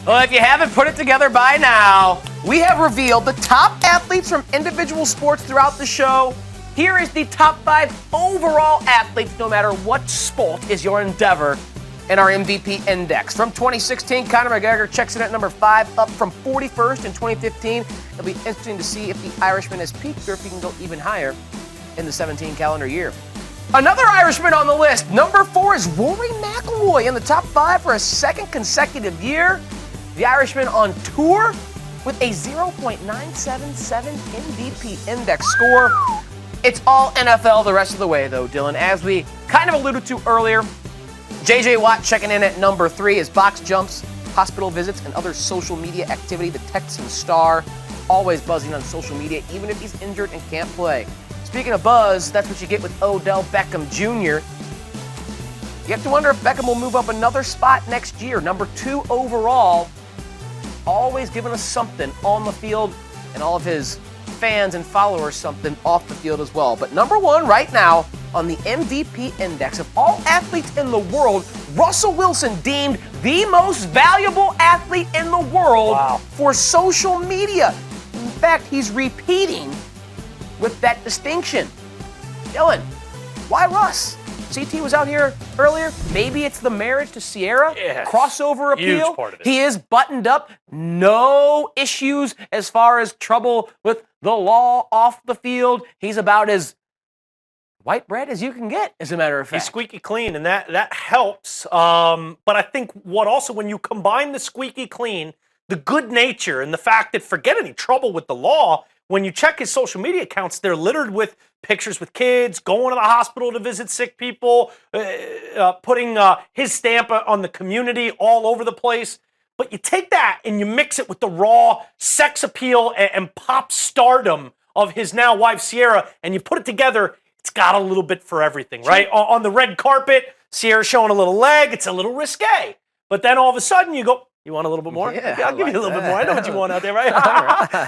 Well, if you haven't put it together by now, we have revealed the top athletes from individual sports throughout the show. Here is the top 5 overall athletes, no matter what sport is your endeavor, in our MVP index. From 2016, Conor McGregor checks in at number 5, up from 41st in 2015. It'll be interesting to see if the Irishman has peaked or if he can go even higher in the 17 calendar year. Another Irishman on the list, number 4, is Rory McIlroy in the top 5 for a second consecutive year. The Irishman on tour with a 0.977 MVP index score. It's all NFL the rest of the way, though, Dylan. As we kind of alluded to earlier, J.J. Watt checking in at number 3 is box jumps, hospital visits, and other social media activity. The Texan star always buzzing on social media, even if he's injured and can't play. Speaking of buzz, that's what you get with Odell Beckham Jr. You have to wonder if Beckham will move up another spot next year. Number 2 overall, always giving us something on the field, and all of his fans and followers something off the field as well. But number 1 right now on the MVP index of all athletes in the world, Russell Wilson deemed the most valuable athlete in the world for social media. In fact, he's repeating with that distinction. Dylan, why Russ? CT was out here earlier. Maybe it's the marriage to Sierra. Yes. Crossover appeal. Huge part of it. He is buttoned up. No issues as far as trouble with the law off the field. He's about as white bread as you can get, as a matter of fact. He's squeaky clean, and that helps. But I think what also, when you combine the squeaky clean, the good nature, and the fact that, forget any trouble with the law, when you check his social media accounts, they're littered with pictures with kids, going to the hospital to visit sick people, putting his stamp on the community all over the place. But you take that and you mix it with the raw sex appeal and pop stardom of his now wife, Sierra, and you put it together, it's got a little bit for everything, right? On the red carpet, Sierra's showing a little leg, it's a little risque. But then all of a sudden you go, you want a little bit more? Yeah, I'll give you a little bit more. I know what you want out there, right?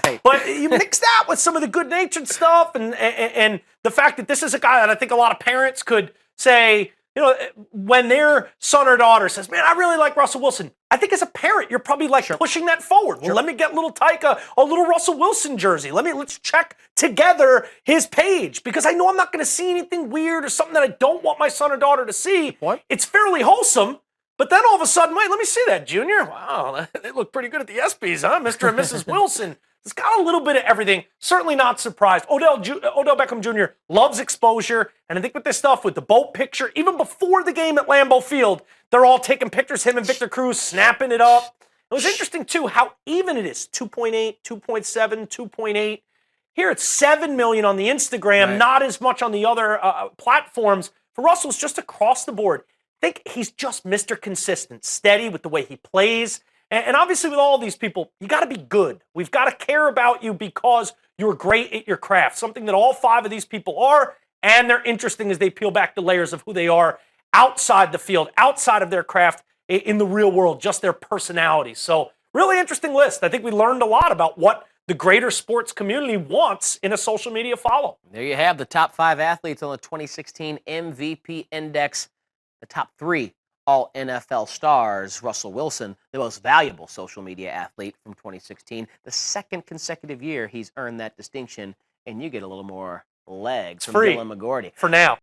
Right. But you mix that with some of the good-natured stuff and the fact that this is a guy that I think a lot of parents could say, you know, when their son or daughter says, man, I really like Russell Wilson, I think as a parent, you're probably like pushing that forward. Well, let me get little Tyka a little Russell Wilson jersey. Let's check together his page, because I know I'm not going to see anything weird or something that I don't want my son or daughter to see. What? It's fairly wholesome. But then all of a sudden, wait, let me see that, Junior. Wow, they look pretty good at the ESPYs, huh? Mr. and Mrs. Wilson. It's got a little bit of everything. Certainly not surprised. Odell Beckham Jr. loves exposure. And I think with this stuff, with the boat picture, even before the game at Lambeau Field, they're all taking pictures, him and Victor Cruz, snapping it up. It was interesting, too, how even it is. 2.8, 2.7, 2.8. Here it's 7 million on the Instagram, not as much on the other platforms. For Russell, it's just across the board. I think he's just Mr. Consistent, steady with the way he plays. And obviously with all these people, you got to be good. We've got to care about you because you're great at your craft, something that all 5 of these people are, and they're interesting as they peel back the layers of who they are outside the field, outside of their craft, in the real world, just their personalities. So really interesting list. I think we learned a lot about what the greater sports community wants in a social media follow. There you have the top 5 athletes on the 2016 MVP index. The top 3 all NFL stars. Russell Wilson, the most valuable social media athlete from 2016. The second consecutive year he's earned that distinction, and you get a little more legs from free Dylan McGordy. For now.